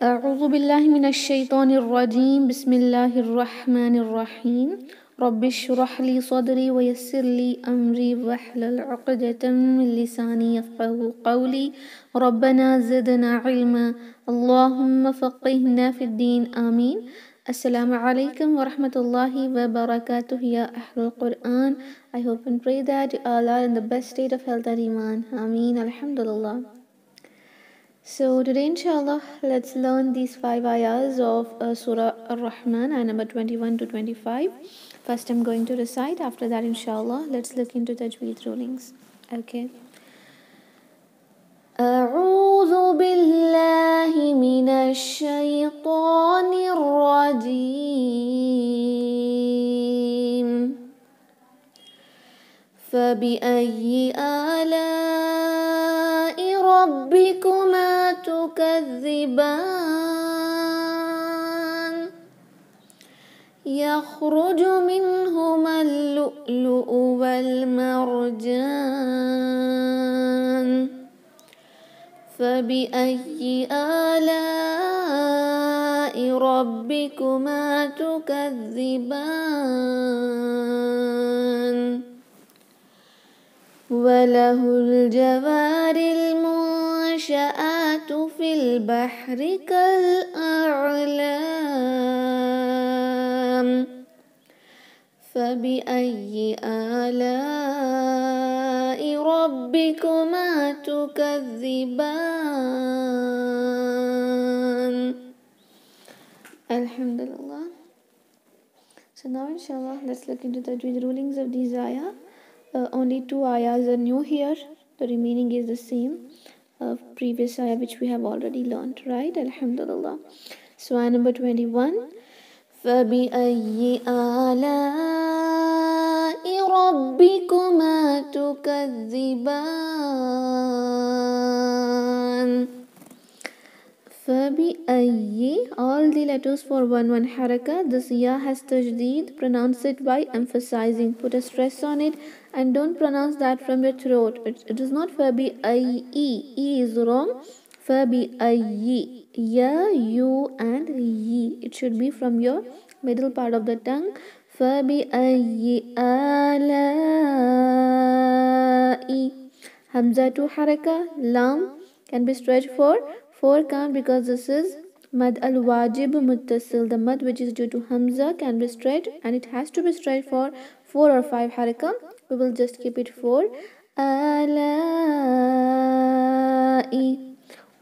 أعوذ بالله من الشيطان الرجيم. بسم الله الرحمن الرحيم. رب اشرح لي صدري ويسر لي أمري واحلل عقدة من لساني يفقهوا قولي. ربنا زدنا علما. اللهم فقهنا في الدين. آمين. Assalamu alaikum wa rahmatullahi wa barakatuh, ya Ahlul Quran. I hope and pray that you all are in the best state of health and iman. Ameen. Alhamdulillah. So today inshallah let's learn these 5 ayahs of Surah Ar-Rahman, ayah number 21 to 25. First I'm going to recite, after that inshallah let's look into Tajweed rulings. Okay. أعوذ بالله من الشيطان الرجيم. فبأي آلاء ربكما تكذبان. يخرج منهما اللؤلؤ والمرجان. فبأي آلاء ربكما تكذبان. وله الجوار المنشآت في البحر كالأعلام. فبأي آلاء ربكما تكذبان. Alhamdulillah. So now inshallah let's look into the rulings of these ayah. Only 2 ayahs are new here. The remaining is the same previous ayah which we have already learned, right? Alhamdulillah. So ayah number 21. فَبِأَيِّ آلَاءِ رَبِّكُمَا تُكَذِّبَانِ. فَبِأَيِّ, all the letters for one haraka. This ya has tajdeed. Pronounce it by emphasizing. Put a stress on it and don't pronounce that from your throat. It is not فَبِأَيِّ. E is wrong. فَبِأَيِّ. Ya, you and yi. It should be from your middle part of the tongue. فَبِأَيِّ آلَاءِ. Hamza to haraka. Lam can be stretched for 4 count because this is mad al-wajib muttasil. The mad which is due to Hamza can be stretched and it has to be stretched for 4 or 5 haraka. We will just keep it 4. Alai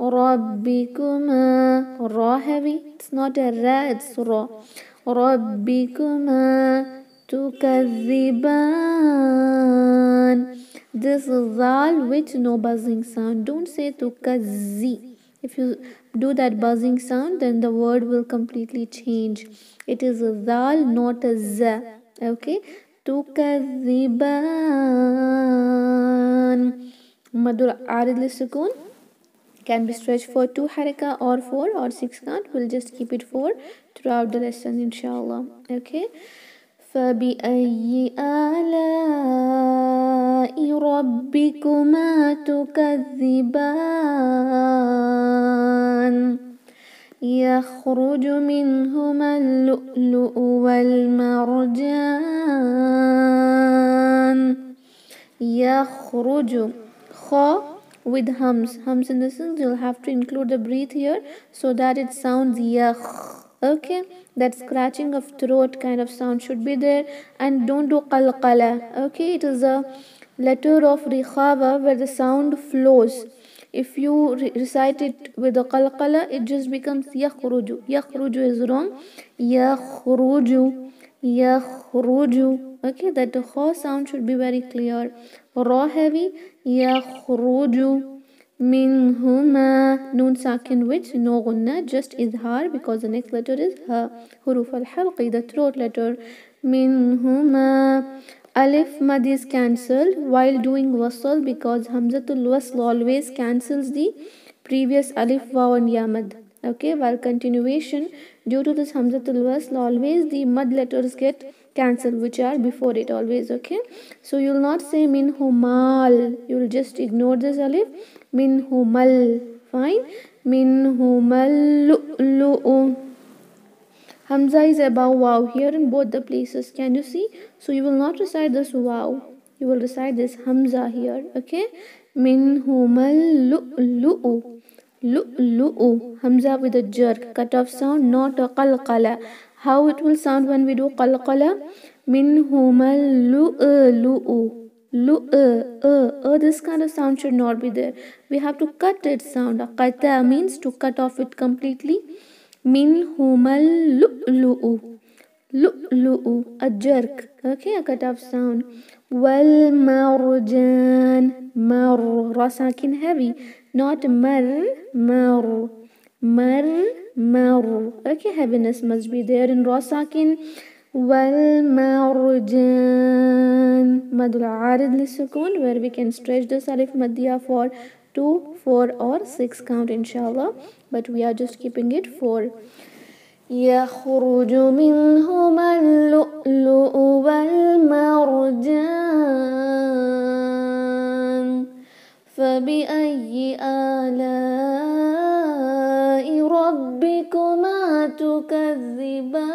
Rabbikuma. Ra heavy. It's not a ra, it's ra. Rabbikuma tukazziban. This is zal with no buzzing sound. Don't say tukazzi. If you do that buzzing sound, then the word will completely change. It is a zal, not a za. Okay? Tukazziban. Madur arid lisukun can be stretched for 2 haraka or 4 or 6 count. We'll just keep it 4 throughout the lesson inshallah. Okay? فَبِأَيِّ آلَاءِ رَبِّكُمَا تُكَذِّبَانِ. يَخْرُجُ مِنْهُمَا اللُّؤْلُؤُ وَالْمَرْجَانُ. يَخْرُجُ. Kha with hums. Hums in the sense you'll have to include the breath here so that it sounds yakh. Okay, that scratching of throat kind of sound should be there, and don't do qalqala. Okay, it is a letter of rikhava where the sound flows. If you recite it with the qalqala, it just becomes yakhruju. Yakhruju is wrong. Yakhruju. Yakhruju. Okay, that the kha sound should be very clear. Ra heavy. Yakhruju. Minhuma. Noon sakin with no gunna, just izhar because the next letter is ha. Huruf al-halqi, the throat letter. Minhuma. Alif mad is cancelled while doing wasl because hamzatul wasl always cancels the previous alif waw and ya mad. Okay, while continuation, due to this hamzatul wasl always the mad letters get cancelled which are before it always. Okay, so you will not say minhumal, you will just ignore this alif. Minhumal, fine. منهما اللؤلؤ. Hamza is above wow here in both the places. Can you see? So you will not recite this wow. You will recite this Hamza here. Okay? منهما اللؤلؤ. Lu'lu'u. Hamza with a jerk. Cut off sound, not a qalqala. How it will sound when we do qalqala? منهما اللؤلؤ. This kind of sound should not be there. We have to cut its sound. Qata means to cut off it completely. منهما اللؤلؤ. Lu'lu'u, a jerk. Okay, a cut off sound. Wal marjan. Mar. Ra sakin heavy. Not mar. Mar. Mar. Mar. Okay, heaviness must be there in Ra sakin. Wal marjan. Madul arid lisukun, where we can stretch this alif madya for 2, 4 or 6 count inshallah. But we are just keeping it 4. يخرج منهما اللؤلؤ والمرجان فبأي آلاء ربكما تكذبان.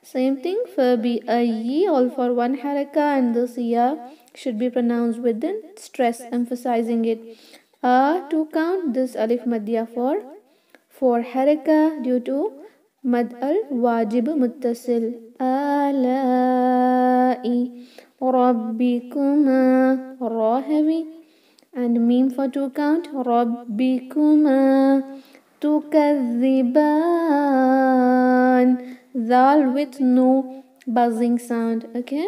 Same thing, فبأي, all for one haraka, and this ya should be pronounced with the stress, emphasizing it. To count, this alif madya for haraka due to mad al wajib muttasil. Alai rabbikuma, ra heavy, and meme for 2 count. Rabbikuma tukadhiban, dal with no buzzing sound. Okay,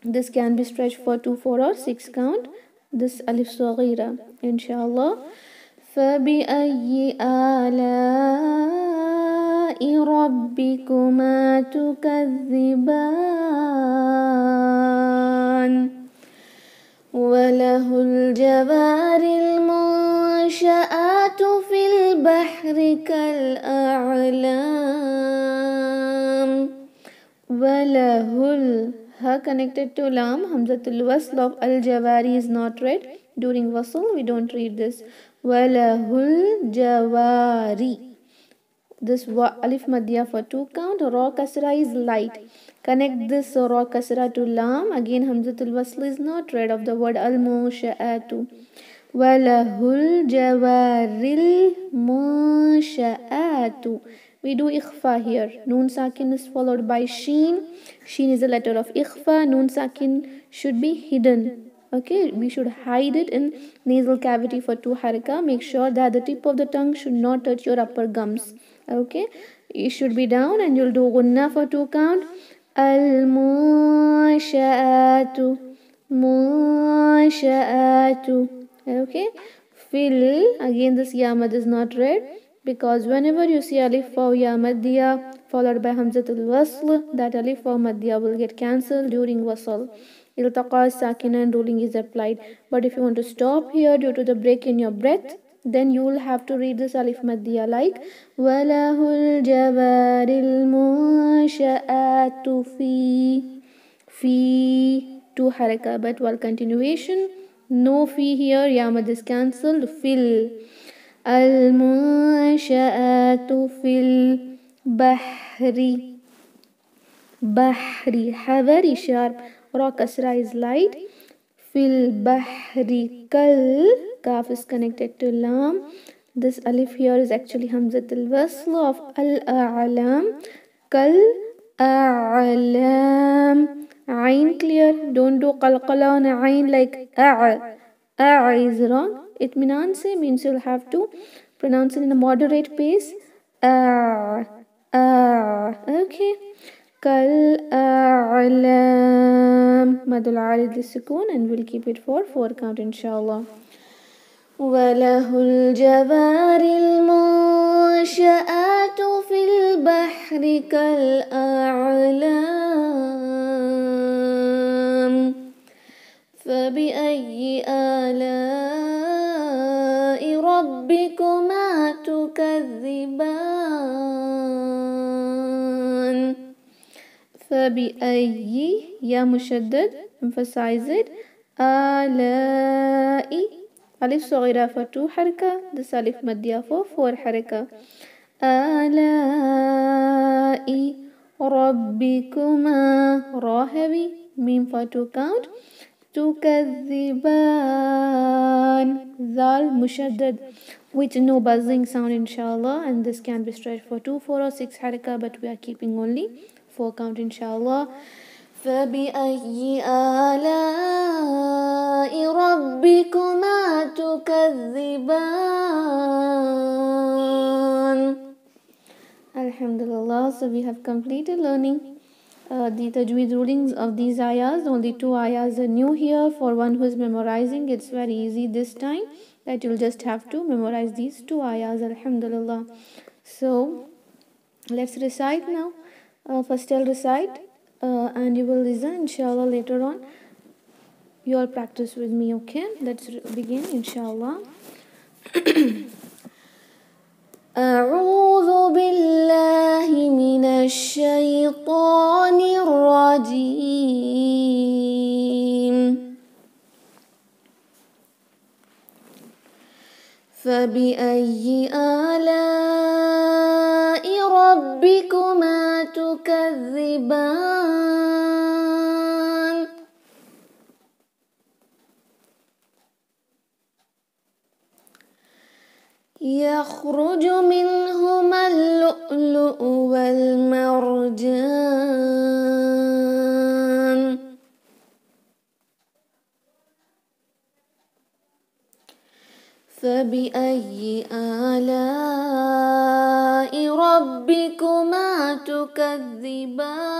this can be stretched for 2, 4 or 6 count. This alif saghira inshallah. فبأي آلاء ربكما تكذبان. وله الجوار المنشآت في البحر كالأعلام. وله ha connected to lam, hamzatul wasl of al jawari is not read. During wasl we don't read this. Walahul jawari. This alif madya for 2 count. Ra kasra is light. Connect this ra kasra to lam. Again hamzatul wasl is not read of the word al munsha'atu. Walahul jawaril munsha'atu. We do ikhfa here. Noon sakin is followed by sheen. Sheen is a letter of ikhfa. Noon sakin should be hidden. Okay, we should hide it in nasal cavity for 2 haraka. Make sure that the tip of the tongue should not touch your upper gums. Okay, it should be down, and you'll do gunna for 2 count. Al-munsha'atu. Munsha'atu. Okay, fil. Again this yamad is not read, because whenever you see alif or ya madya followed by hamzatul wasl, that alif or madya will get cancelled during wasl. Iltaqa sakina and ruling is applied. But if you want to stop here due to the break in your breath, then you will have to read this alif madya like walahul jawaril munsha'atu fi 2 haraka, but while continuation no fi here, yamad is cancelled. Fil al munsha'atu fil bahri. Bahri, ha very sharp. Ra kasra is light. Fil bahri kal, kaf is connected to lam. This alif here is actually hamzatul wasl of al-a'lam. Kal a'lam. Ain clear. Don't do qalqala on ain like a'. A' is wrong. Itminan se means you'll have to pronounce it in a moderate pace. Okay. Kal a'lam. Madul arid lisukun, and we'll keep it for 4 count inshallah. Walahul jawaril munsha'atu fil bahri kal a'lam. فبأي آلاء ربكما تكذبان. فبأي, ya mushaddad, emphasize it. آلاء Alif صغيرة for 2 حركة. This alif مادية for 4 حركة. آلاء ربكما را heavy. ميم for 2 count. تكذبان ذال مشدد with no buzzing sound inshallah, and this can be stretched for 2, 4 or 6 haraka, but we are keeping only 4 count inshallah. فبأي آلاء ربكما تكذبان. Alhamdulillah, so we have completed learning the tajweed rulings of these ayahs. Only 2 ayahs are new here. For one who is memorizing, it's very easy this time, that you'll just have to memorize these 2 ayahs. Alhamdulillah. So let's recite now. First I'll recite and you will listen inshallah later on. You all practice with me, okay? Let's begin inshallah. أعوذ بالله من الشيطان الرجيم. فبأي آلاء ربكما تكذبان. يخرج منهما اللؤلؤ والمرجان. فبأي آلاء ربكما تكذبان.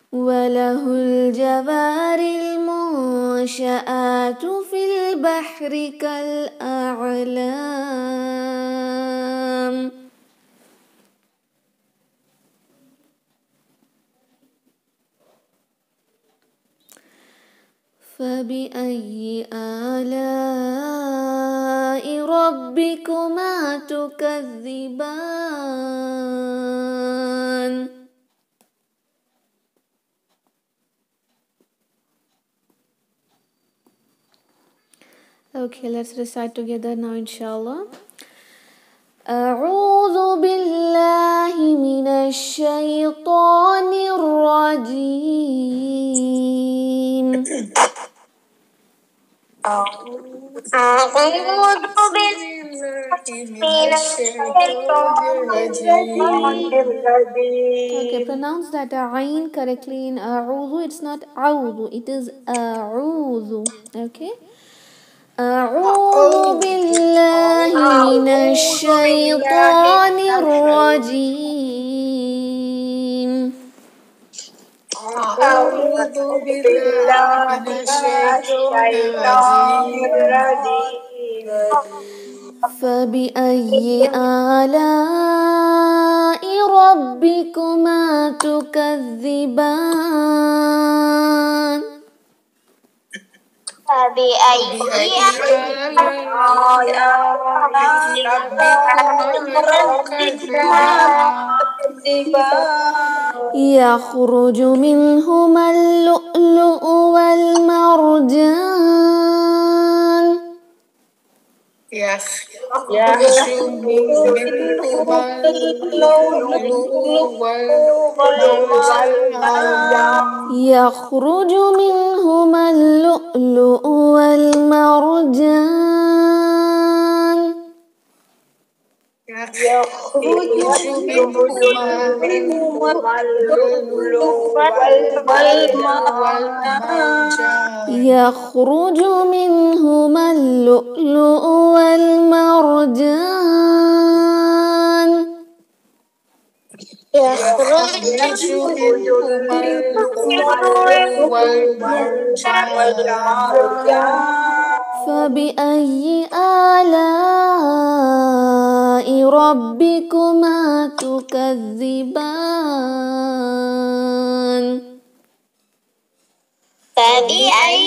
وله الجوار المنشآت في البحر كالأعلام. فبأي آلاء ربكما تكذبان. Okay, let's recite together now inshallah. أعوذ بالله من الشيطان الرجيم. أعوذ بالله من الشيطان الرجيم. Okay, pronounce that ayn correctly in أعوذ. It's not أعوذ, it is أعوذ. Okay. أعوذ بالله من الشيطان الرجيم. أعوذ بالله من الشيطان الرجيم. فبأي آلاء ربكما تكذبان. فبأي يخرج منهما اللؤلؤ والمرجان. يخرج منهما اللؤلؤ والمرجان. يخرج منهما اللؤلؤ والمرجان. يخرج منهما اللؤلؤ والمرجان. يخرج منهما اللؤلؤ والمرجان. يخرج منهما اللؤلؤ والمرجان. فبأي آلاء ربكما تكذبان. فبأي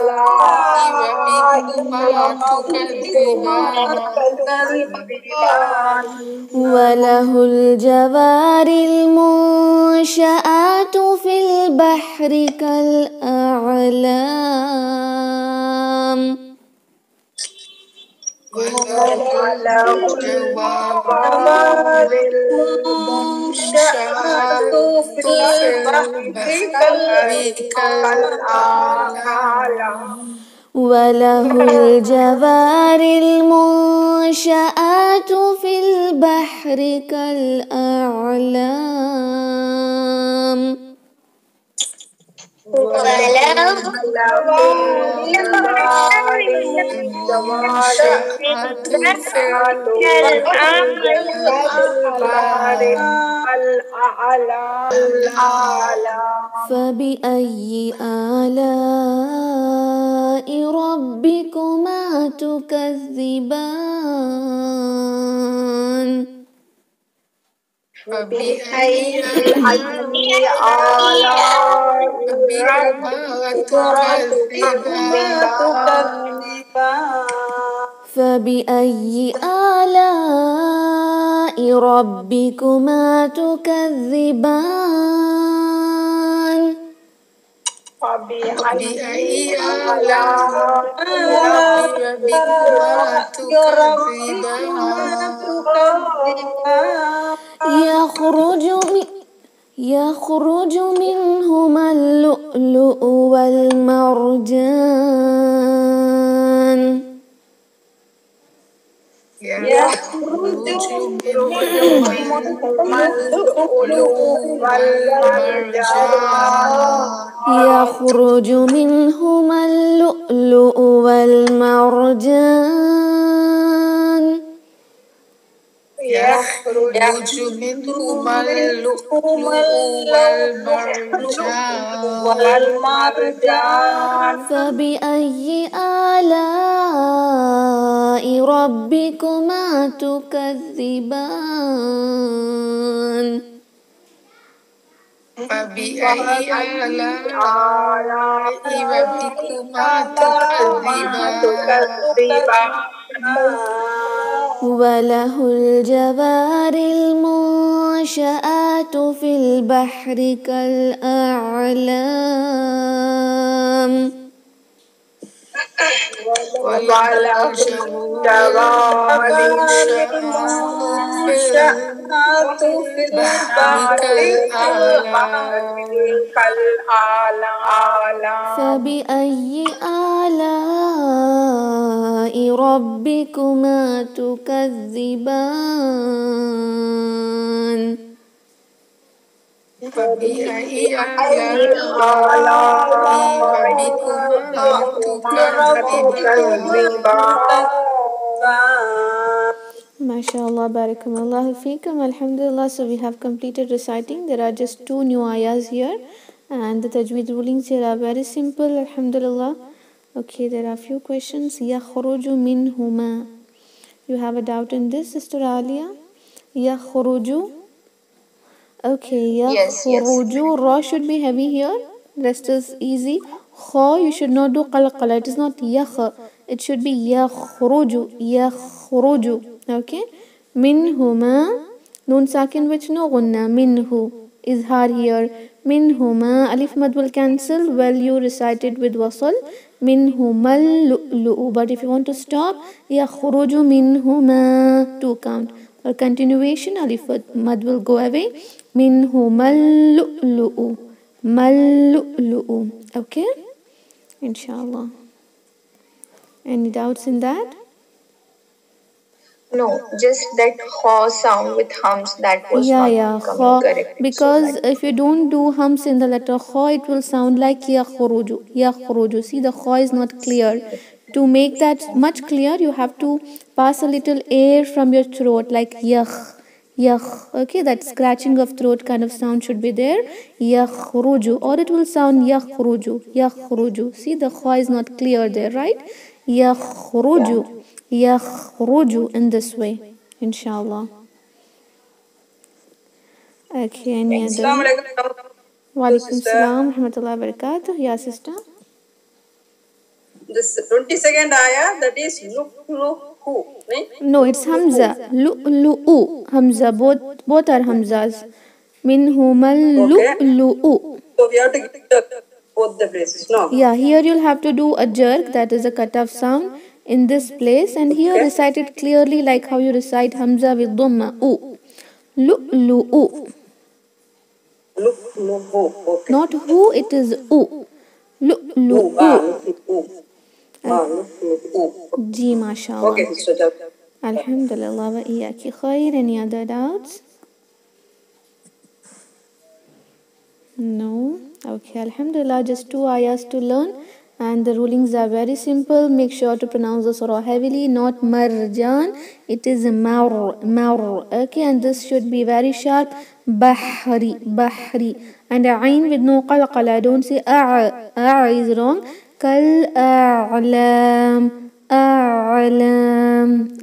آلاء ربكما تكذبان وله الجوار المنشآت في البحر كالأعلام وله الجوار المنشآت في البحر كالأعلام وله الجوار المنشآت في البحر كالأعلام فبأي آلاء ربكما تكذبان فبأي آلاء ربكما تكذبان فبأي آلاء ربكما تكذبان فبأي آلاء ربكما تكذبان يخرج منهما اللؤلؤ والمرجان يخرج منهما اللؤلؤ والمرجان يخرج منهما اللؤلؤ والمرجان يخرج منهما اللؤلؤ والمرجان فبأي آلاء ربكما تكذبان فبأي آلاء ربكما تكذبان وله الجوار المنشآت في البحر كالأعلام وله الجوار المنشآت في البحر كالأعلام فبأي آلاء ربكما تكذبان فبأي آلاء ربكما تكذبان MashaAllah, Barakallahu Feekum, Alhamdulillah. So we have completed reciting. There are just 2 new ayahs here, and the tajweed rulings here are very simple, Alhamdulillah. Okay, there are few questions. Yakhruju minhuma. You have a doubt in this, Sister Alia? Yakhruju. Okay, yakhruju. Ra should be heavy here. Rest is easy. Kha, you should not do qalqala. It is not yakh. It should be yakhruju. Yakhruju. Okay. Minhuma. Noon sakin which no gunna. Minhu. Izhar here. Minhuma. Alif mad will cancel. Well, you recite it with wasal. Minhuma lu'lu'u. But if you want to stop, yakhruju minhuma. 2 count. For continuation, alif mad will go away. Minhuma lu'lu'u. Mal-lu'lu'u. Okay? Inshallah. Any doubts in that? No, just that kha sound with hums that was not Kha. correct. Because if you don't do hums in the letter kha, it will sound like yakhruju. Yakhruju. See, the kha is not clear. To make that much clear, you have to pass a little air from your throat, like yakh. Yakh. Okay, that scratching of throat kind of sound should be there. Yakhruju. Or it will sound yakhruju. Yakhruju. See, the kha is not clear there, right? Yakhruju. Yakhruju in this way. Inshallah. Okay, any other? Walaikum salam rahmatullahi barakatuh. Yeah, sister. This 22nd ayah, that is who, right? No, it's Hamza. Lu'lu'u. Hamza. Both are Hamzas. Minhumal lu'lu'u. So we have to give both the places, no? Yeah, here you'll have to do a jerk, that is a cut-off sound in this place, and here recite it clearly like how you recite Hamza with Dhamma. U. Lu'lu'u. Okay. Not who, it is U. Lu'lu'u. Ji, mashallah. Okay, sister. Alhamdulillah wa iyaki khair. Any other doubts? No. Okay, Alhamdulillah, just 2 ayahs to learn, and the rulings are very simple. Make sure to pronounce the surah heavily, not marjan, it is mar. Okay, and this should be very sharp. Bahri, and ayn with no qalqala. Don't say a is wrong. Kal a'lam.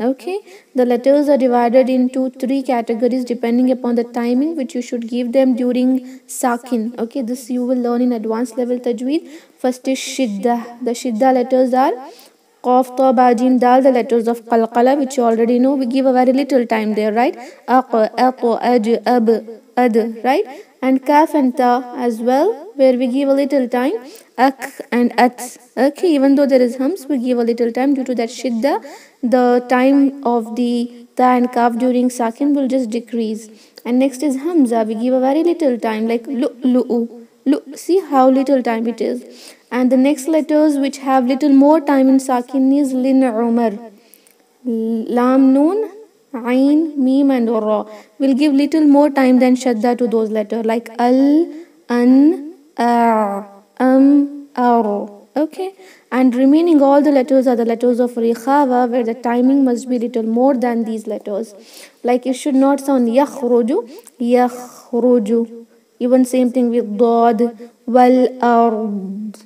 Okay, the letters are divided into 3 categories depending upon the timing which you should give them during sakin. Okay, this you will learn in advanced level tajweed. First is shidda. The shidda letters are Qaf, Ta, Ba, Jim, Dal, the letters of Qalqala, which you already know. We give a very little time there, right? Aq, At, Aj, Ab, Ad, right? And Kaf and Ta as well, where we give a little time. Ak and At. Okay, even though there is hums, we give a little time due to that shidda. The time of the Ta and Kaf during Sakin will just decrease. And next is Hamza. We give a very little time, like Lu'u. See how little time it is. And the next letters which have little more time in Sakin is Lin Umar. Lam Noon, Ain, Mim and Ra. We'll give little more time than Shadda to those letters like Al, An, A, Ar. Okay, and remaining all the letters are the letters of Rikhava, where the timing must be little more than these letters. Like it should not sound Yakhruju, Yakhruju. Even same thing with Dad, Wal Ard.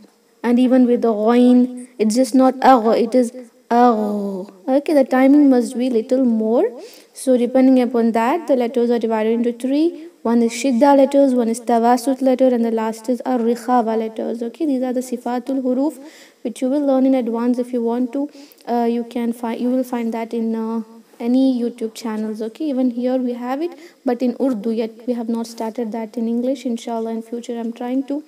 And even with the Ghain, it's just not Agh, it is Agh. Okay, the timing must be little more. So depending upon that, the letters are divided into 3. One is Shidda letters, one is Tawasut letter, and the last is Ar-Rikhava letters. Okay, these are the Sifatul Huruf, which you will learn in advance if you want to. You will find that in any YouTube channels. Okay, even here we have it, but in Urdu, yet we have not started that in English. Inshallah, in future I'm trying to.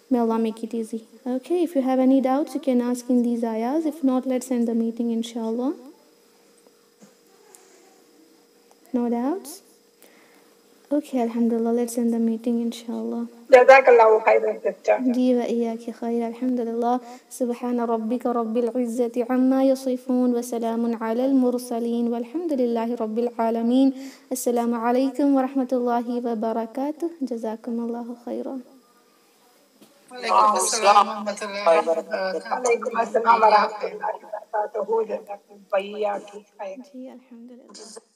May Allah make it easy. Okay, if you have any doubts, you can ask in these ayahs. If not, let's end the meeting, inshallah. No doubts? Okay, Alhamdulillah, let's end the meeting, inshallah. Jazakallahu khairan, sister. جي وإياك خير. الحمد لله. سبحان ربك رب العزة عما يصفون وسلام على المرسلين والحمد لله رب العالمين. السلام عليكم ورحمة الله وبركاته. جزاكم الله خيرا. Alaikum assalam wa rahmatullahi wa barakatuh. Alaikum assalam wa rahmatullahi wa barakatuh. Jazakum wa iyaki khair. جي الحمد لله.